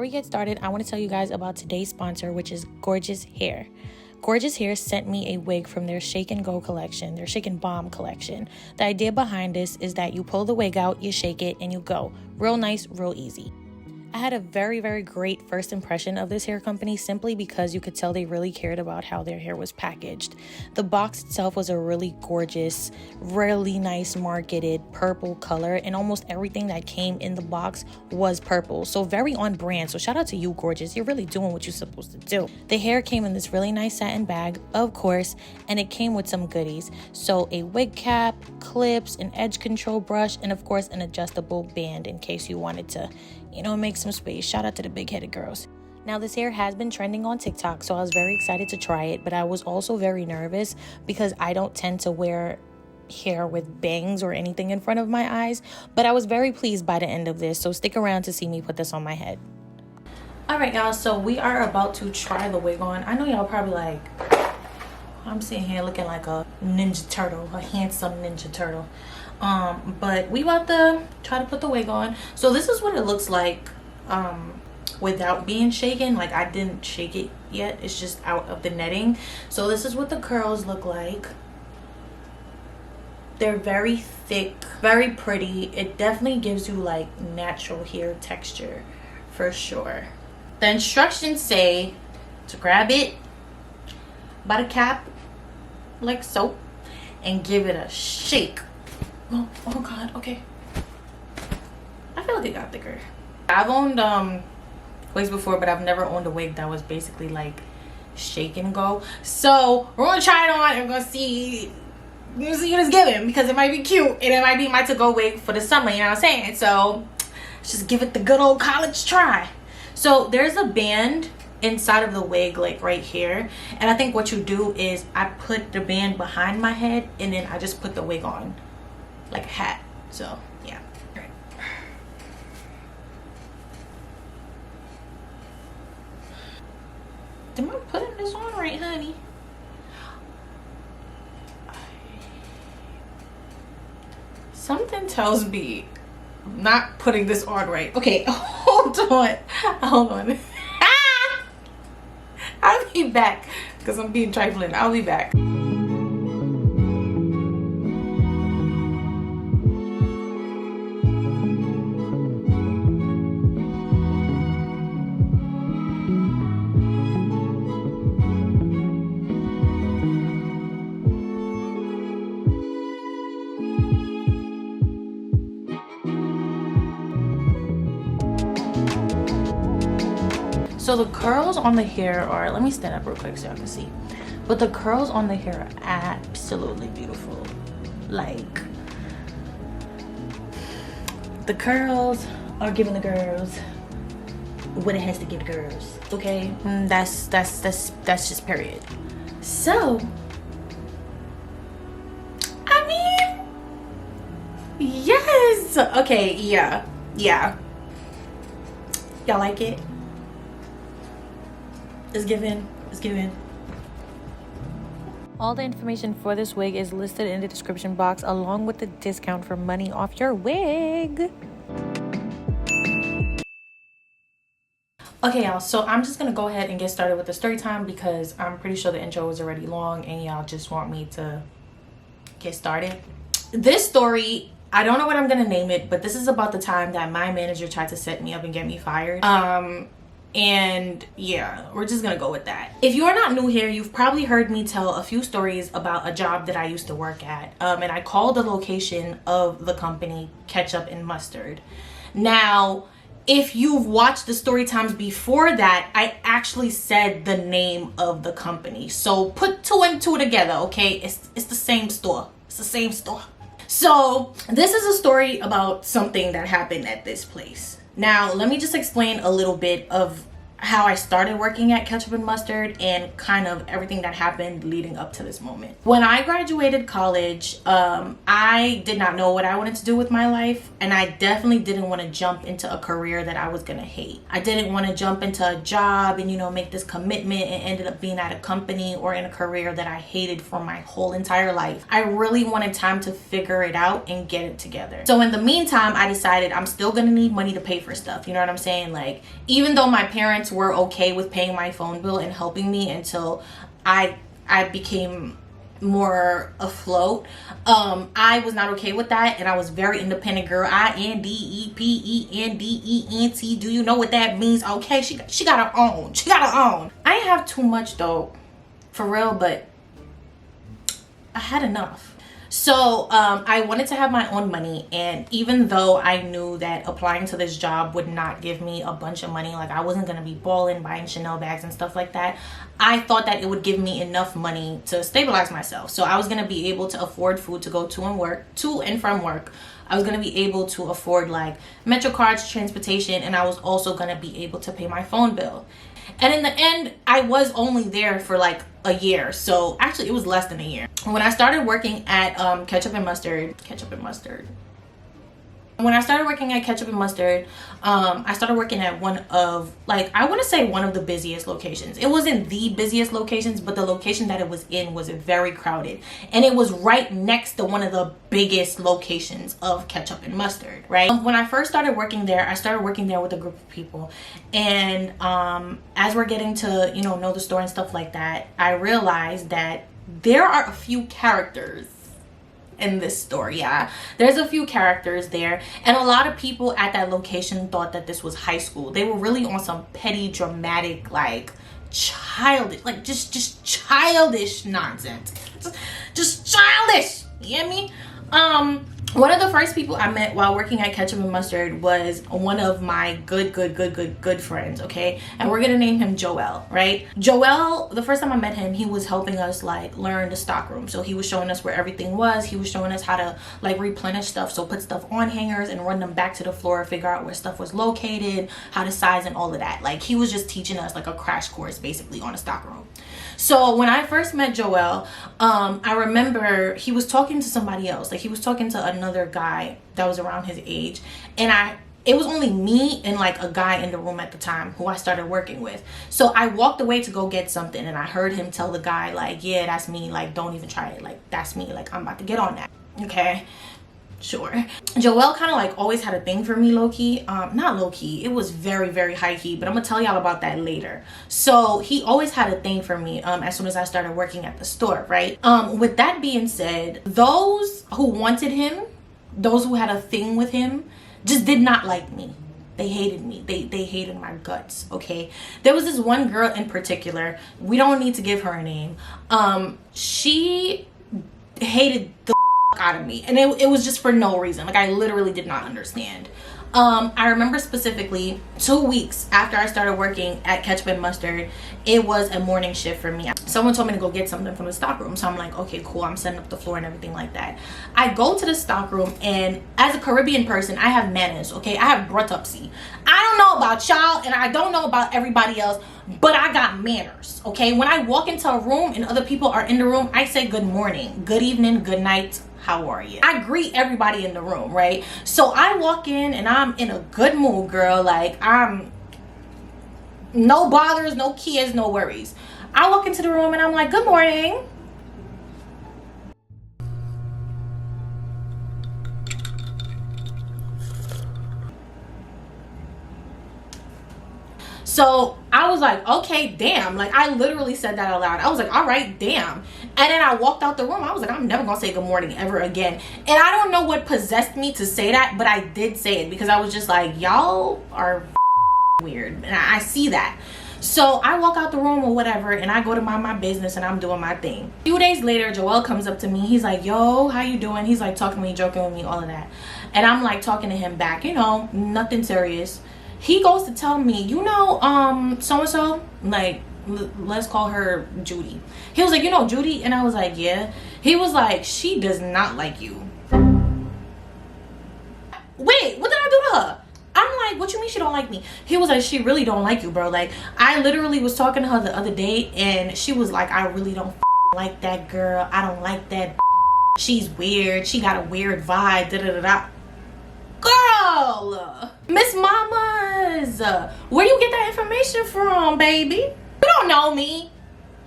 we get started, I want to tell you guys about today's sponsor, which is Gorgius Hair. Gorgius Hair sent me a wig from their Shake and Go collection, their Shake and Bomb collection. The idea behind this is that you pull the wig out, you shake it, and you go. Real nice, real easy. I had a very, very great first impression of this hair company simply because you could tell they really cared about how their hair was packaged. The box itself was a really gorgeous, really nice marketed purple color, and almost everything that came in the box was purple. So very on brand. So shout out to you, Gorgius. You're really doing what you're supposed to do. The hair came in this really nice satin bag, of course, and it came with some goodies. So a wig cap, clips, an edge control brush, and of course an adjustable band in case you wanted to, make some space. Shout out to the big-headed girls. Now, this hair has been trending on TikTok, so I was very excited to try it, but I was also very nervous because I don't tend to wear hair with bangs or anything in front of my eyes, but I was very pleased by the end of this, so stick around to see me put this on my head. All right, y'all, so we are about to try the wig on. I know y'all probably like, I'm sitting here looking like a ninja turtle, a handsome ninja turtle. But we about to try to put the wig on. So this is what it looks like without being shaken. Like, I didn't shake it yet, it's just out of the netting. So this is what the curls look like. They're very thick, very pretty. It definitely gives you like natural hair texture for sure. The instructions say to grab it by the cap like so and give it a shake. Oh god, okay. I feel like it got thicker. I've owned wigs before, but I've never owned a wig that was basically like shake and go. So we're gonna try it on and we're gonna see what it's giving, because it might be cute and it might be my to-go wig for the summer, you know what I'm saying? So let's just give it the good old college try. So there's a band inside of the wig, like right here, and I think what you do is I put the band behind my head and then I just put the wig on like a hat. So yeah. All right. Am I putting this on right, honey? Something tells me I'm not putting this on right. Okay, hold on. I'll be back because I'm being trifling. I'll be back. So the curls on the hair are, let me stand up real quick so y'all can see. But the curls on the hair are absolutely beautiful. Like, the curls are giving the girls what it has to give the girls. Okay, that's just period. So, I mean, yes. Okay, yeah. Y'all like it? It's given. All the information for this wig is listed in the description box, along with the discount for money off your wig. Okay, y'all, so I'm just gonna go ahead and get started with the story time because I'm pretty sure the intro was already long and y'all just want me to get started. This story, I don't know what I'm gonna name it, but this is about the time that my manager tried to set me up and get me fired. And yeah, we're just gonna go with that. If you are not new here, you've probably heard me tell a few stories about a job that I used to work at, and I called the location of the company Ketchup and Mustard. Now, if you've watched the story times before that, I actually said the name of the company, so put two and two together. Okay, it's the same store. It's the same store. So this is a story about something that happened at this place. Now, let me just explain a little bit of how I started working at Ketchup and Mustard and kind of everything that happened leading up to this moment. When I graduated college, I did not know what I wanted to do with my life, and I definitely didn't want to jump into a career that I was gonna hate. I didn't want to jump into a job and, you know, make this commitment and ended up being at a company or in a career that I hated for my whole entire life. I really wanted time to figure it out and get it together. So in the meantime, I decided I'm still gonna need money to pay for stuff. You know what I'm saying? Like, even though my parents were okay with paying my phone bill and helping me until I became more afloat, I was not okay with that, and I was very independent girl. INDEPENDENT. Do you know what that means? Okay, she got her own. She got her own. I didn't have too much though, for real, but I had enough. So I wanted to have my own money, and even though I knew that applying to this job would not give me a bunch of money, like I wasn't gonna be balling, buying Chanel bags and stuff like that, I thought that it would give me enough money to stabilize myself. So I was gonna be able to afford food to go to and from work. I was gonna be able to afford like Metro cards, transportation, and I was also gonna be able to pay my phone bill. And in the end, I was only there for like a year. So actually it was less than a year. When I started working at Ketchup and Mustard. When I started working at Ketchup and Mustard, I started working at one of, like, I want to say one of the busiest locations. It wasn't the busiest locations, but the location that it was in was very crowded. And it was right next to one of the biggest locations of Ketchup and Mustard, right? When I first started working there, I started working there with a group of people. And as we're getting to, you know the store and stuff like that, I realized that there are a few characters in this story. Yeah, there's a few characters there, and a lot of people at that location thought that this was high school. They were really on some petty, dramatic, like childish, like just childish nonsense. Just childish. You get me? One of the first people I met while working at Ketchup and Mustard was one of my good friends, okay? And we're gonna name him Joel, right? Joel, the first time I met him, he was helping us like learn the stock room. So he was showing us where everything was. He was showing us how to like replenish stuff. So put stuff on hangers and run them back to the floor, figure out where stuff was located, how to size and all of that. Like he was just teaching us like a crash course basically on a stock room. So when I first met Joel, I remember he was talking to somebody else. Like he was talking to another guy that was around his age, and it was only me and like a guy in the room at the time who I started working with. So I walked away to go get something, and I heard him tell the guy like, yeah, that's me, like don't even try it, like that's me, like I'm about to get on that. Okay, sure. Joel kind of like always had a thing for me, low-key. Not low-key, it was very high-key, but I'm gonna tell y'all about that later. So he always had a thing for me as soon as I started working at the store, right? With that being said, those who wanted him, those who had a thing with him, just did not like me. They hated me. They hated my guts, okay? There was this one girl in particular, we don't need to give her a name. She hated the out of me, and it was just for no reason. Like I literally did not understand. I remember specifically 2 weeks after I started working at Ketchup and Mustard, it was a morning shift for me. Someone told me to go get something from the stock room, so I'm like, okay, cool, I'm setting up the floor and everything like that. I go to the stock room, and as a Caribbean person, I have manners, okay? I have brutupsy. I don't know about y'all, and I don't know about everybody else, but I got manners, okay? When I walk into a room and other people are in the room, I say good morning, good evening, good night, how are you? I greet everybody in the room, right? So I walk in and I'm in a good mood, girl. Like I'm no bothers, no kids, no worries. I walk into the room and I'm like, good morning. So I was like, okay, damn. Like I literally said that out loud. I was like, all right, damn. And then I walked out the room. I was like, I'm never gonna say good morning ever again. And I don't know what possessed me to say that, but I did say it because I was just like, y'all are weird. And I see that. So I walk out the room or whatever, and I go to mind my business and I'm doing my thing. A few days later, Joel comes up to me. He's like, yo, how you doing? He's like talking to me, joking with me, all of that. And I'm like talking to him back, you know, nothing serious. He goes to tell me, you know, so-and-so, like, let's call her Judy. He was like, you know Judy? And I was like, yeah. He was like, she does not like you. Wait, what did I do to her? I'm like, what you mean she don't like me. He was like, she really don't like you, bro. Like, I literally was talking to her the other day, and she was like, I really don't like that girl. I don't like that. She's weird. She got a weird vibe. Da da da da. Girl, Miss Mamas, where you get that information from, baby? You don't know me.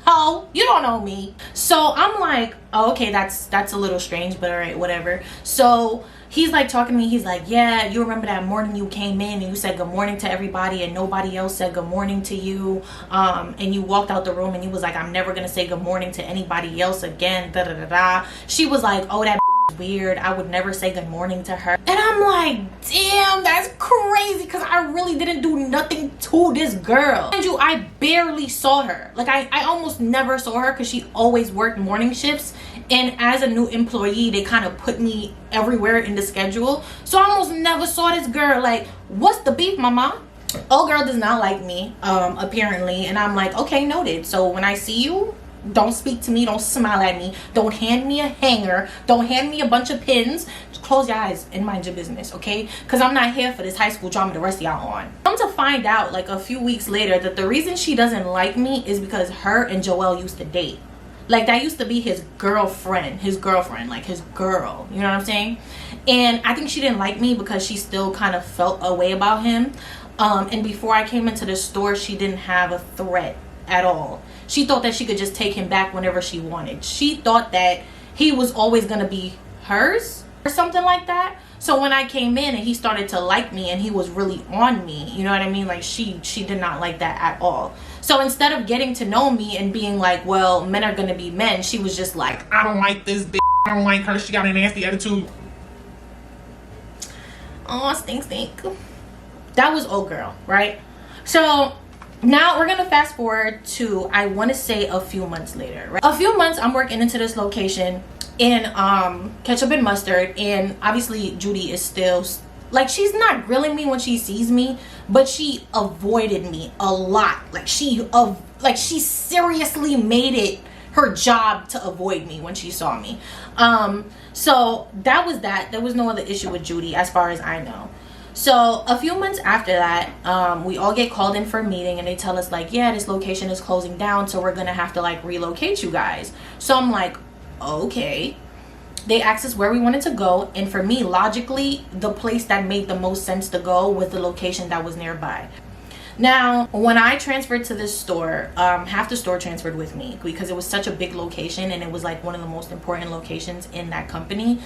Ho, you don't know me. So I'm like, oh, okay, that's a little strange, but all right, whatever. So he's like talking to me. He's like, yeah, you remember that morning you came in and you said good morning to everybody and nobody else said good morning to you, and you walked out the room and you was like, I'm never gonna say good morning to anybody else again, da da da da. She was like, oh, that weird, I would never say good morning to her. And I'm like, damn, that's crazy, because I really didn't do nothing to this girl. And I barely saw her. Like, I almost never saw her because she always worked morning shifts, and as a new employee they kind of put me everywhere in the schedule, so I almost never saw this girl. Like, what's the beef, mama? Old girl does not like me, apparently. And I'm like, okay, noted. So when I see you, don't speak to me, don't smile at me, don't hand me a hanger, don't hand me a bunch of pins. Just close your eyes and mind your business, okay? Because I'm not here for this high school drama the rest of y'all on. Come to find out, like a few weeks later, that the reason she doesn't like me is because her and Joel used to date. Like, that used to be his girlfriend, like his girl, you know what I'm saying? And I think she didn't like me because she still kind of felt a way about him. And before I came into the store, she didn't have a threat at all. She thought that she could just take him back whenever she wanted. She thought that he was always gonna be hers or something like that. So when I came in and he started to like me and he was really on me, you know what I mean? Like, she did not like that at all. So instead of getting to know me and being like, well, men are gonna be men, she was just like, I don't like this bitch. I don't like her. She got a nasty attitude. Oh, stink. That was old girl, right? So now we're gonna fast forward to, I want to say, a few months later, right? A few months, I'm working into this location in ketchup and mustard, and obviously Judy is still like, she's not grilling me when she sees me, but she avoided me a lot. Like, she seriously made it her job to avoid me when she saw me. So that was that. There was no other issue with Judy as far as I know. So a few months after that, we all get called in for a meeting, and they tell us like, yeah, this location is closing down, so we're gonna have to like relocate you guys. So I'm like, okay. They asked us where we wanted to go, and for me, logically, the place that made the most sense to go was the location that was nearby. Now, when I transferred to this store, half the store transferred with me because it was such a big location, and it was like one of the most important locations in that company.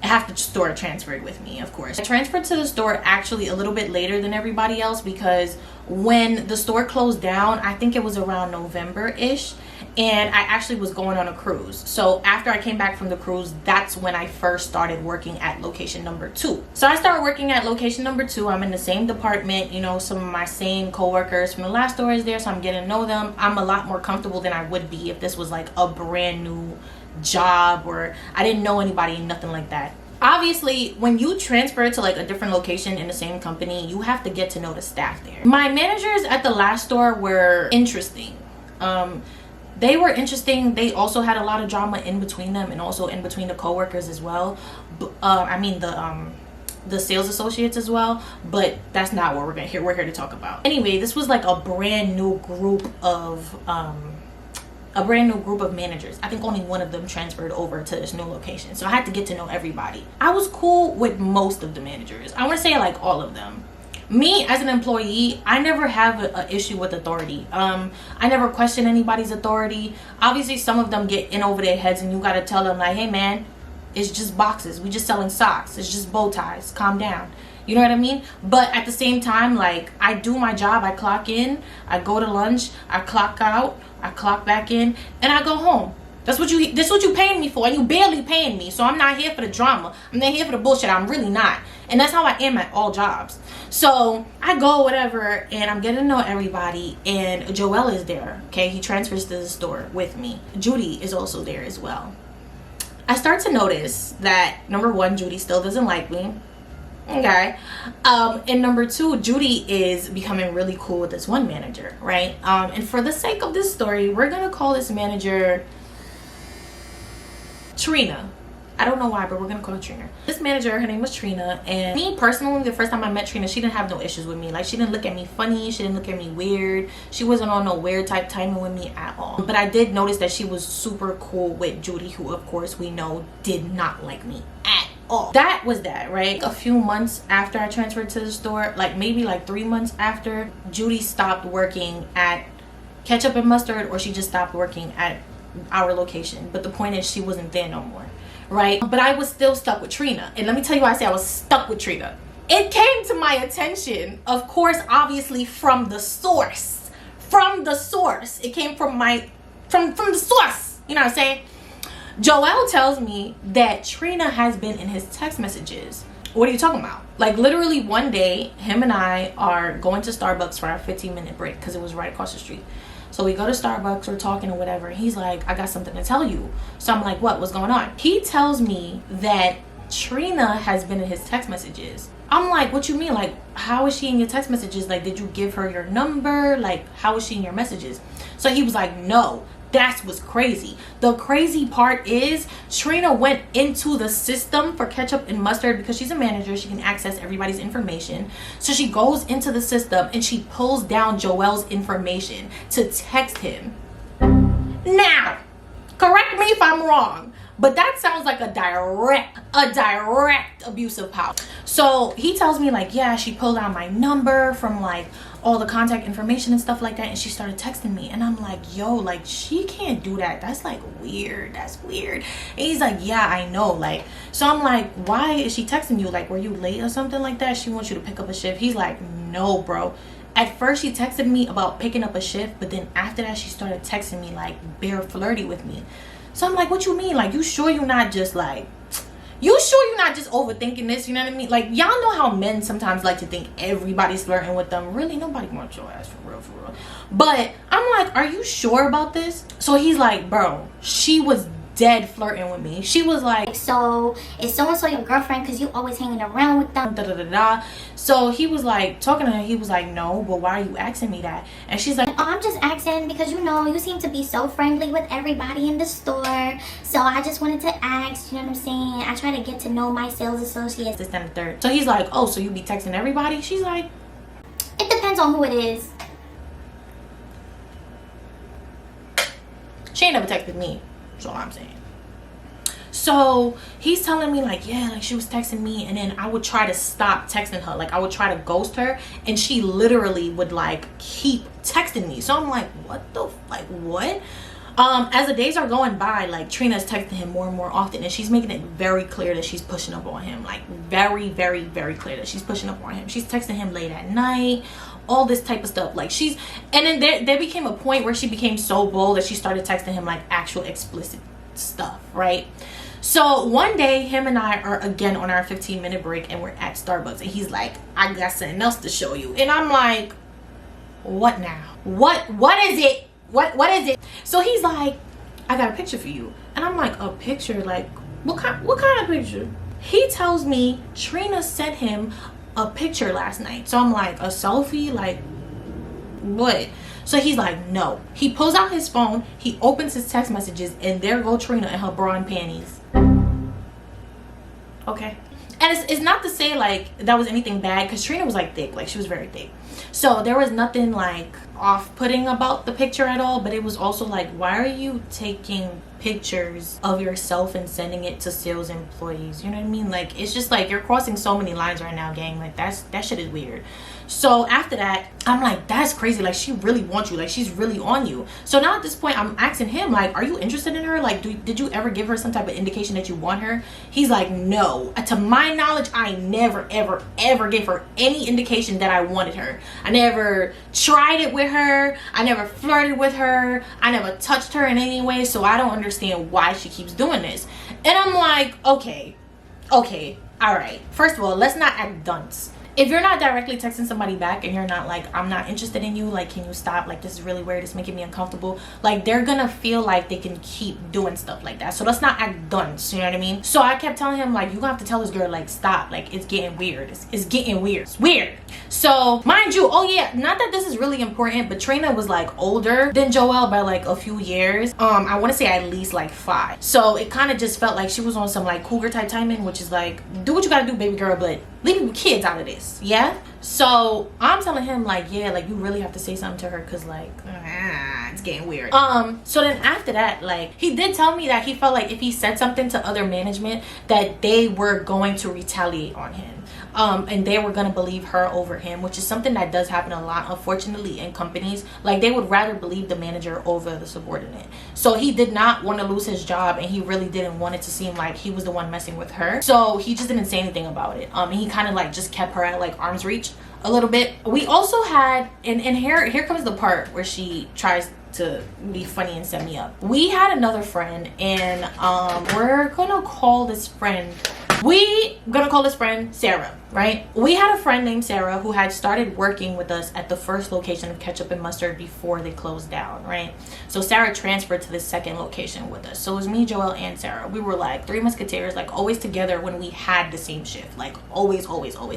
Half the store transferred with me, of course. I transferred to the store actually a little bit later than everybody else, because when the store closed down, I think it was around November-ish, and I actually was going on a cruise. So after I came back from the cruise, that's when I first started working at location number 2. So I started working at location number 2. I'm in the same department, you know, some of my same coworkers from the last store is there, so I'm getting to know them. I'm a lot more comfortable than I would be if this was like a brand new job or I didn't know anybody, nothing like that. Obviously, when you transfer to like a different location in the same company, you have to get to know the staff there. My managers at the last store were interesting. They were interesting. They also had a lot of drama in between them, and also in between the coworkers as well. I mean the sales associates as well, but that's not what we're here to talk about. Anyway, this was like a brand new group of managers. I think only one of them transferred over to this new location, so I had to get to know everybody. I was cool with most of the managers. I want to say like all of them. Me as an employee, I never have an issue with authority. I never question anybody's authority. Obviously, some of them get in over their heads, and you got to tell them like, hey man, it's just boxes. We just selling socks. It's just bow ties. Calm down. You know what I mean? But at the same time, like, I do my job. I clock in, I go to lunch, I clock out, I clock back in, and I go home. That's what you paying me for, and you barely paying me. So I'm not here for the drama. I'm not here for the bullshit. I'm really not. And that's how I am at all jobs. So I go, whatever, and I'm getting to know everybody, and Joel is there. Okay, he transfers to the store with me. Judy is also there as well. I start to notice that, number one, Judy still doesn't like me. Okay. And number two, Judy is becoming really cool with this one manager, right? And for the sake of this story, we're gonna call this manager Trina. I don't know why, but we're gonna call her Trina. This manager, her name was Trina, and me personally, the first time I met Trina, she didn't have no issues with me. Like, she didn't look at me funny, she didn't look at me weird, she wasn't on no weird type timing with me at all. But I did notice that she was super cool with Judy, who of course we know did not like me at all. That was that, right? A few months after I transferred to the store, like maybe like 3 months after, Judy stopped working at Ketchup and Mustard, or she just stopped working at our location. But the point is, she wasn't there no more, right? But I was still stuck with Trina. And let me tell you why I say I was stuck with Trina. It came to my attention, of course, obviously from the source. From the source. It came from the source. You know what I'm saying? Joel tells me that Trina has been in his text messages. What are you talking about? Like, literally one day, him and I are going to Starbucks for our 15-minute break because it was right across the street. So we go to Starbucks, we're talking or whatever. He's like, I got something to tell you. So I'm like, what's going on? He tells me that Trina has been in his text messages. I'm like, what you mean? Like, how is she in your text messages? Like, did you give her your number? Like, how is she in your messages? So he was like, no. That's what's crazy. The crazy part is Trina went into the system for Ketchup and Mustard because she's a manager. She can access everybody's information. So she goes into the system and she pulls down Joel's information to text him. Now, correct me if I'm wrong, but that sounds like a direct abuse of power. So he tells me like, yeah, she pulled out my number from like all the contact information and stuff like that, and she started texting me. And I'm like, yo, like, she can't do that. That's like weird. That's weird. And he's like, yeah, I know. Like, so I'm like, why is she texting you? Like, were you late or something like that? She wants you to pick up a shift. He's like, no, bro. At first she texted me about picking up a shift, but then after that she started texting me like bare flirty with me. So I'm like, what you mean? Like, you sure you're not just like, you sure you're not just overthinking this? You know what I mean? Like, y'all know how men sometimes like to think everybody's flirting with them. Really, nobody wants your ass for real, for real. But I'm like, are you sure about this? So he's like, bro, she was dead flirting with me. She was like, so is so-and-so your girlfriend because you always hanging around with them? Da, da, da, da. So he was like, talking to her, he was like, no, but why are you asking me that? And she's like, oh, I'm just asking because you know you seem to be so friendly with everybody in the store, so I just wanted to ask. You know what I'm saying? I try to get to know my sales associates, this and the third. So he's like, oh, so you be texting everybody? She's like, it depends on who it is. She ain't never texted me. That's all I'm saying. So he's telling me like, yeah, like she was texting me, and then I would try to stop texting her. Like, I would try to ghost her, and she literally would like keep texting me. So I'm like, what the, like, what? As the days are going by, like, Trina's texting him more and more often, and she's making it very clear that she's pushing up on him. Like, very, very, very clear that she's pushing up on him. She's texting him late at night, all this type of stuff. Like, she's, and then there became a point where she became so bold that she started texting him like actual explicit stuff, right? So one day, him and I are again on our 15-minute break, and we're at Starbucks, and he's like, I got something else to show you. And I'm like, what now? What is it? What is it? So he's like, I got a picture for you. And I'm like, a picture? Like, what kind of picture? He tells me Trina sent him a picture last night. So I'm like, a selfie? Like, what? So he's like, no. He pulls out his phone, he opens his text messages, and there go Trina in her bra and panties. Okay. And it's not to say like that was anything bad, because Trina was like thick, like she was very thick. So there was nothing like off-putting about the picture at all, but it was also like, why are you taking pictures of yourself and sending it to sales employees? You know what I mean? Like, it's just like you're crossing so many lines right now, gang. Like, that shit is weird. So after that, I'm like, that's crazy. Like, she really wants you. Like, she's really on you. So now at this point, I'm asking him, like, are you interested in her? Like, did you ever give her some type of indication that you want her? He's like, no. To my knowledge, I never, ever, ever gave her any indication that I wanted her. I never tried it with her. I never flirted with her. I never touched her in any way. So I don't understand why she keeps doing this. And I'm like, okay, all right. First of all, let's not act dunce. if you're not directly texting somebody back and you're not like, I'm not interested in you, like, can you stop, like, this is really weird, it's making me uncomfortable, like, they're gonna feel like they can keep doing stuff like that. So let's not act dunce, you know what I mean? So I kept telling him, like, you gonna have to tell this girl, like, stop, like, it's getting weird, it's getting weird, it's weird. So mind you, oh yeah, not that this is really important, but Trina was like older than Joelle by like a few years. I want to say at least like 5. So it kind of just felt like she was on some like cougar type timing, which is like, do what you gotta do, baby girl, but leave kids out of this, yeah? So I'm telling him, like, yeah, like, you really have to say something to her, because like, it's getting weird. So then after that, like, he did tell me that he felt like if he said something to other management, that they were going to retaliate on him. And they were gonna believe her over him, which is something that does happen a lot, unfortunately, in companies. Like, they would rather believe the manager over the subordinate. So he did not want to lose his job, and he really didn't want it to seem like he was the one messing with her. So he just didn't say anything about it. And he kind of like just kept her at like arm's reach a little bit. We also had, and here comes the part where she tries to be funny and set me up. We had another friend, and we're gonna call this friend Sarah, right? We had a friend named Sarah who had started working with us at the first location of Ketchup and Mustard before they closed down, right? So Sarah transferred to the second location with us. So it was me, Joelle, and Sarah. We were like 3 musketeers, like always together when we had the same shift, like always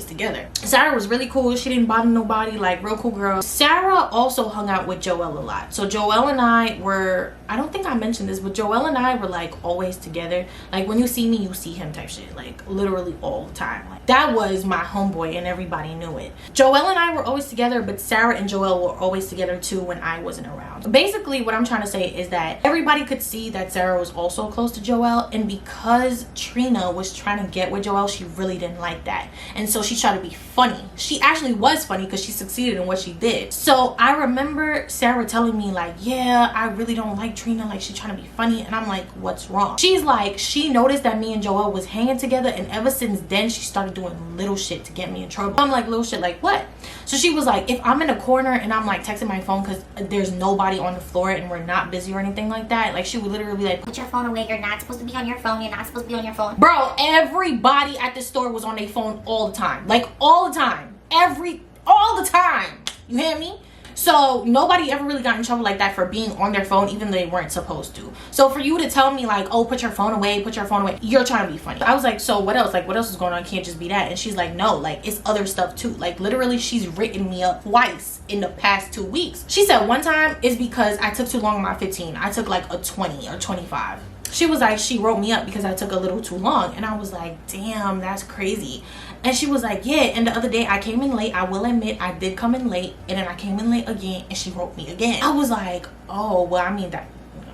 together. Sarah was really cool. She didn't bother nobody, like real cool girl. Sarah also hung out with Joelle a lot. So Joelle and I were, I don't think I mentioned this, but Joelle and I were like always together. Like, when you see me, you see him type shit, like literally all the time. Like, that was my homeboy and everybody knew it. Joelle and I were always together, but Sarah and Joelle were always together too when I wasn't around. Basically, what I'm trying to say is that everybody could see that Sarah was also close to Joelle, and because Trina was trying to get with Joelle, she really didn't like that. And so she tried to be funny. She actually was funny because she succeeded in what she did. So I remember Sarah telling me like, yeah, I really don't like Trina, like she's trying to be funny. And I'm like, what's wrong? She's like, she noticed that me and Joelle was hanging together, and ever since then she started doing little shit to get me in trouble. I'm like, little shit like what? So she was like, if I'm in a corner and I'm like texting my phone because there's nobody on the floor and we're not busy or anything like that, like she would literally be like, put your phone away, you're not supposed to be on your phone, you're not supposed to be on your phone. Bro, everybody at the store was on their phone all the time, like all the time, all the time, you hear me? So nobody ever really got in trouble like that for being on their phone, even though they weren't supposed to. So for you to tell me like, oh, put your phone away, you're trying to be funny. I was like, so what else? Like, what else is going on? Can't just be that. And she's like, no, like it's other stuff too. Like literally she's written me up twice in the past 2 weeks. She said one time it's because I took too long on my 15. I took like a 20 or 25. She was like, she wrote me up because I took a little too long. And I was like, damn, that's crazy. And she was like, yeah, and the other day I came in late. I will admit I did come in late, and then I came in late again, and she wrote me again. I was like, oh, well, I mean, that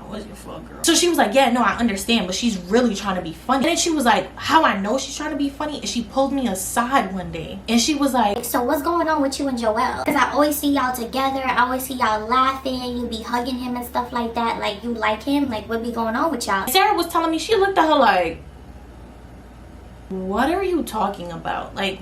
was your fault, girl. So she was like, yeah, no, I understand, but she's really trying to be funny. And then she was like, how I know she's trying to be funny is she pulled me aside one day, and she was like, so what's going on with you and Joelle? Because I always see y'all together, I always see y'all laughing, you be hugging him and stuff like that. Like, you like him? Like, what be going on with y'all? Sarah was telling me, she looked at her like, what are you talking about? Like,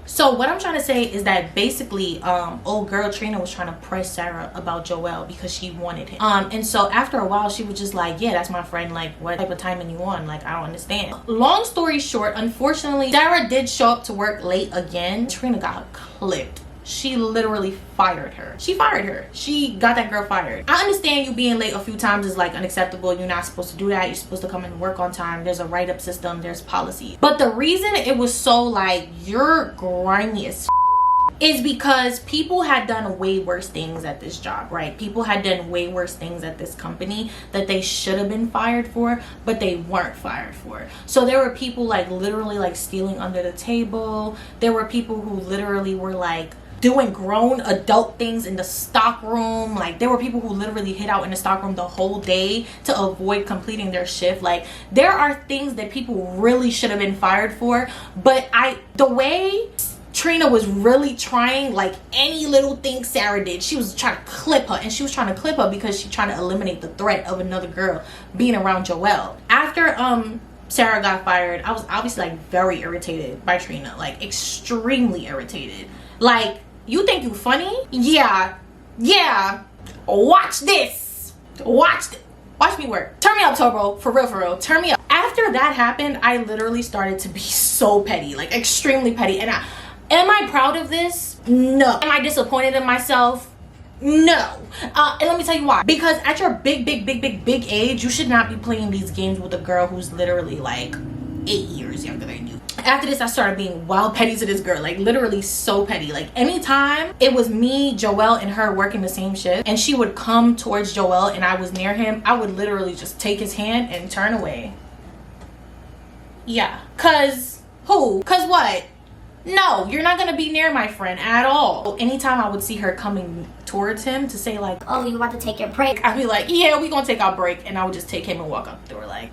so what I'm trying to say is that basically old girl Trina was trying to press Sarah about Joelle because she wanted him, and so after a while she was just like, yeah, that's my friend, like what type of timing you on, like I don't understand. Long story short, unfortunately Sarah did show up to work late again. Trina got clipped. She literally fired her. She got that girl fired. I understand you being late a few times is like unacceptable. You're not supposed to do that. You're supposed to come and work on time. There's a write-up system, there's policy. But the reason it was so like, you're grimy as is because people had done way worse things at this job, right? People had done way worse things at this company that they should have been fired for, but they weren't fired for. So there were people like literally like stealing under the table. There were people who literally were like doing grown adult things in the stock room. Like there were people who literally hid out in the stock room the whole day to avoid completing their shift. Like there are things that people really should have been fired for, but the way Trina was really trying, like any little thing Sarah did, she was trying to clip her, and she was trying to clip her because she's trying to eliminate the threat of another girl being around Joelle. After Sarah got fired, I was obviously like very irritated by Trina, like extremely irritated. Like, you think you funny? Yeah, watch this. Watch me work. Turn me up, Turbo, for real, turn me up. After after that happened, I literally started to be so petty, like extremely petty. And am I proud of this? No. Am I disappointed in myself? No. And let me tell you why. Because at your big age, you should not be playing these games with a girl who's literally like 8 years younger than you. After this, I started being wild petty to this girl, like literally so petty. Like anytime it was me, Joel, and her working the same shift, and she would come towards Joel and I was near him, I would literally just take his hand and turn away. Yeah. Cause who? Cause what? No, you're not gonna be near my friend at all. Anytime I would see her coming towards him to say like, oh, you want to take your break? I'd be like, yeah, we gonna take our break. And I would just take him and walk up the door like.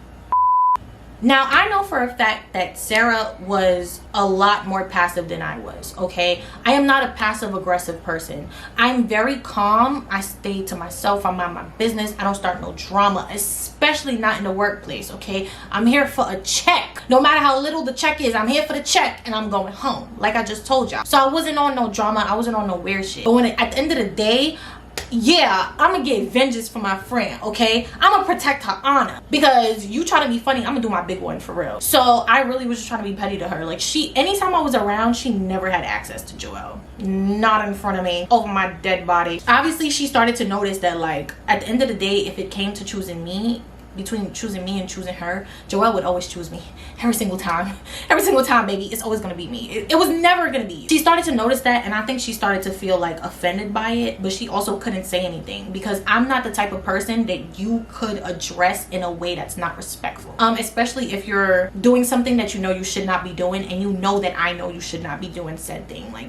Now, I know for a fact that Sarah was a lot more passive than I was, okay? I am not a passive-aggressive person. I'm very calm. I stay to myself. I mind my business. I don't start no drama, especially not in the workplace, okay? I'm here for a check. No matter how little the check is, I'm here for the check and I'm going home, like I just told y'all. So I wasn't on no drama. I wasn't on no weird shit. But at the end of the day, yeah, I'm gonna get vengeance for my friend, okay? I'm gonna protect her honor. Because you try to be funny, I'm gonna do my big one for real. So I really was just trying to be petty to her. Like anytime I was around, she never had access to Joel. Not in front of me, over my dead body. Obviously, she started to notice that like, at the end of the day, if it came to choosing me, between choosing me and choosing her, Joel would always choose me every single time. Every single time, baby, it's always gonna be me. It was never gonna be you. She started to notice that, and I think she started to feel like offended by it, but she also couldn't say anything because I'm not the type of person that you could address in a way that's not respectful. Especially if you're doing something that you know you should not be doing, and you know that I know you should not be doing said thing. Like,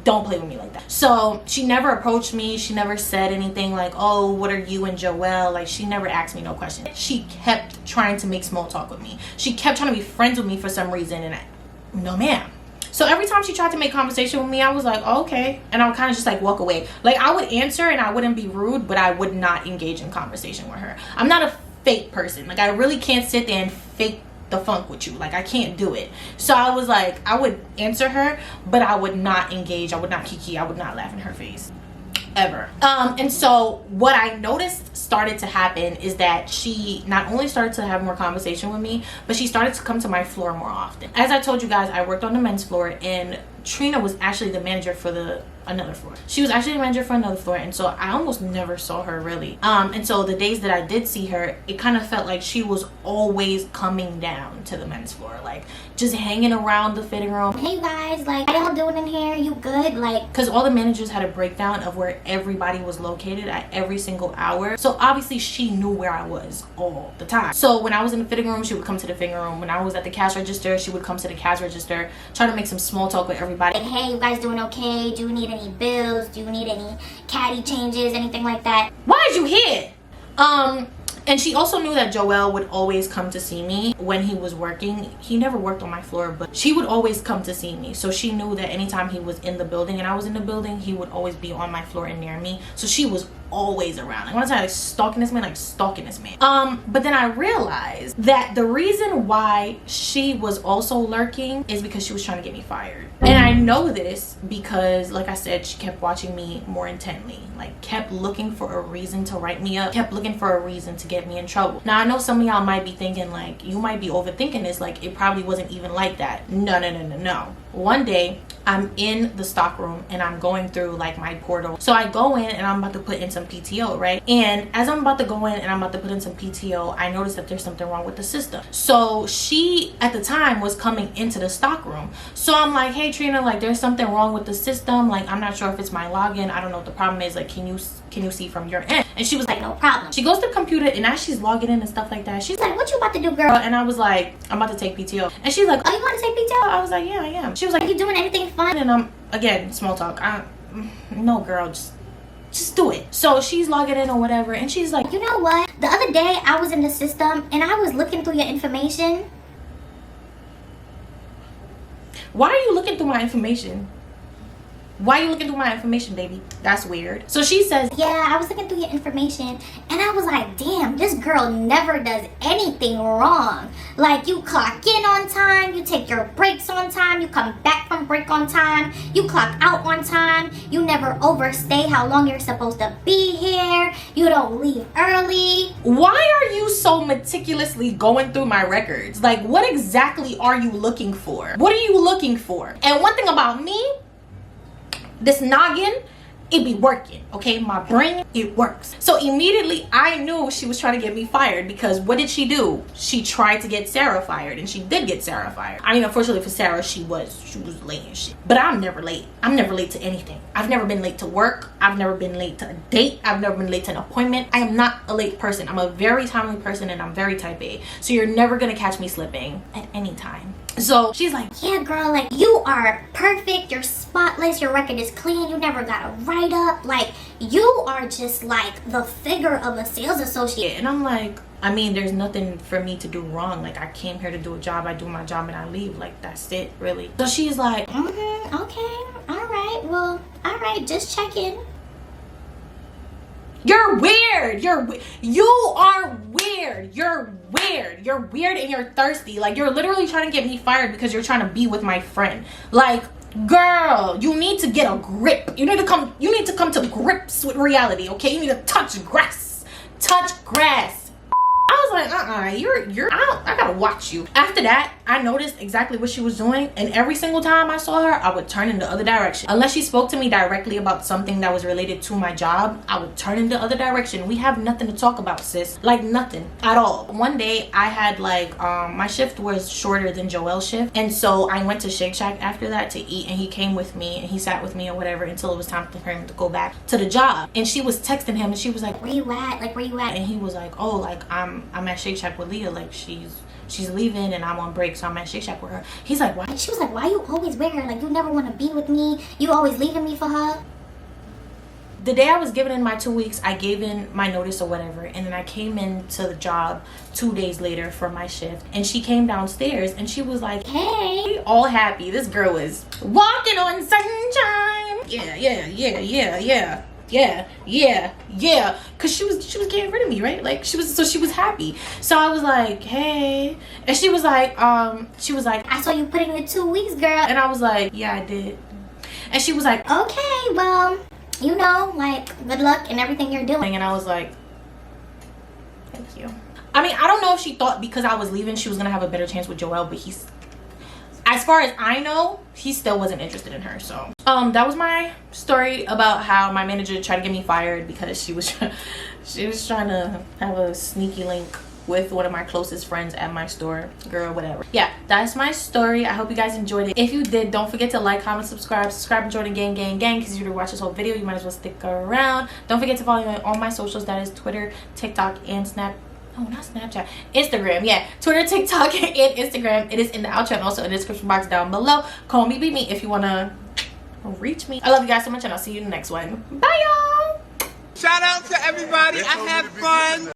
don't play with me like that. So she never approached me. She never said anything like, oh, what are you and Joel? Like, she never asked me no question. She kept trying to make small talk with me. She kept trying to be friends with me for some reason, and no ma'am. So every time she tried to make conversation with me, I was like, oh, okay. And I would kind of just like walk away. Like, I would answer and I wouldn't be rude, but I would not engage in conversation with her. I'm not a fake person. Like, I really can't sit there and fake the funk with you. Like, I can't do it. So I was like, I would answer her, but I would not engage. I would not kiki. I would not laugh in her face ever. And so what I noticed started to happen is that she not only started to have more conversation with me, but she started to come to my floor more often. As I told you guys, I worked on the men's floor, and Trina was actually the manager for another floor. She was actually the manager for another floor, and so I almost never saw her really. And so the days that I did see her, it kind of felt like she was always coming down to the men's floor, like just hanging around the fitting room. Hey guys, like, how y'all doing in here? You good? Like, because all the managers had a breakdown of where everybody was located at every single hour. So obviously she knew where I was all the time. So when I was in the fitting room, she would come to the fitting room. When I was at the cash register, she would come to the cash register, try to make some small talk with everybody. Like, hey, you guys doing okay? Do you need any bills? Do you need any caddy changes? Anything like that? Why is you here? And she also knew that Joel would always come to see me when he was working. He never worked on my floor, but she would always come to see me. So she knew that anytime he was in the building and I was in the building, he would always be on my floor and near me. So she was always around. Like, when I say like stalking this man, like stalking this man. But then I realized that the reason why she was also lurking is because she was trying to get me fired. And I know this because, like I said, she kept watching me more intently. Like, kept looking for a reason to write me up, kept looking for a reason to get me in trouble. Now, I know some of y'all might be thinking, like, you might be overthinking this, like it probably wasn't even like that. No. One day, I'm in the stock room and I'm going through like my portal. So I go in and I'm about to put in some PTO, right? And as I'm about to go in and I'm about to put in some PTO, I noticed that there's something wrong with the system. So she, at the time, was coming into the stock room. So I'm like, hey Trina, like there's something wrong with the system. Like, I'm not sure if it's my login. I don't know what the problem is. Like, can you see from your end? And she was like, no problem. She goes to the computer, and as she's logging in and stuff like that, she's like, what you about to do, girl? And I was like, I'm about to take PTO. And she's like, oh, you want to take PTO? I was like, yeah, I am. She was like, are you doing anything fun? And I'm, again, small talk. No, girl, just do it. So she's logging in or whatever, and she's like, you know what? The other day I was in the system and I was looking through your information. Why are you looking through my information? Why are you looking through my information, baby? That's weird. So she says, yeah, I was looking through your information and I was like, damn, this girl never does anything wrong. Like, you clock in on time, you take your breaks on time, you come back from break on time, you clock out on time, you never overstay how long you're supposed to be here, you don't leave early. why are you so meticulously going through my records? Like, what exactly are you looking for? What are you looking for? And one thing about me, this noggin, it be working, okay? My brain, it works. So immediately I knew she was trying to get me fired, because what did she do? She tried to get Sarah fired, and she did get Sarah fired. I mean, unfortunately for Sarah, she was late and shit. But I'm never late. I'm never late to anything. I've never been late to work. I've never been late to a date. I've never been late to an appointment. I am not a late person. I'm a very timely person, and I'm very type A. So you're never gonna catch me slipping at any time. So she's like, yeah, girl, like, you are perfect, you're spotless, your record is clean, you never got a write-up, like, you are just like the figure of a sales associate. and I'm like, I mean, there's nothing for me to do wrong. Like, I came here to do a job, I do my job, and I leave. Like, that's it, really. So she's like, Okay, all right, well, all right, just check in. you're weird. You are weird. You're weird. You're weird and you're thirsty. Like, you're literally trying to get me fired because you're trying to be with my friend. Like, girl, you need to get a grip. You need to come to grips with reality, okay? You need to touch grass. Touch grass. I was like, I gotta watch you. After that, I noticed exactly what she was doing, and every single time I saw her, I would turn in the other direction. Unless she spoke to me directly about something that was related to my job, I would turn in the other direction. We have nothing to talk about, sis. Like, nothing at all. One day, I had like, my shift was shorter than Joel's shift, and so I went to Shake Shack after that to eat, and he came with me, and he sat with me or whatever until it was time for him to go back to the job. And she was texting him, and she was like, where you at? Like, where you at? and he was like, oh, like, I'm at Shake Shack with Leah, like, she's leaving and I'm on break, so I'm at Shake Shack with her. He's like, why? She was like, why you always with her? Like, you never want to be with me, you always leaving me for her. The day I was giving in my 2 weeks, I gave in my notice or whatever, and then I came into the job 2 days later for my shift, and she came downstairs and she was like, hey, all happy. This girl is walking on sunshine. Yeah, because she was getting rid of me, right? Like, she was happy. So I was like, hey, and she was like, I saw you put in your 2 weeks, girl. and I was like, yeah, I did. And she was like, okay, well, you know, like, good luck in everything you're doing. and I was like, thank you. I mean, I don't know if she thought because I was leaving she was gonna have a better chance with Joel, but he's, as far as I know, he still wasn't interested in her. So that was my story about how my manager tried to get me fired because she was trying to have a sneaky link with one of my closest friends at my store. Girl, whatever. Yeah, that's my story. I hope you guys enjoyed it. If you did, don't forget to like, comment, subscribe and join the gang, because if you watch this whole video, you might as well stick around. Don't forget to follow me on all my socials. That is Twitter, TikTok, and not Snapchat, Instagram. Yeah, Twitter, TikTok, and Instagram. It is in the outro and also in the description box down below. Call me, be me if you want to reach me. I love you guys so much, and I'll see you in the next one. Bye, y'all. Shout out to everybody. I had fun.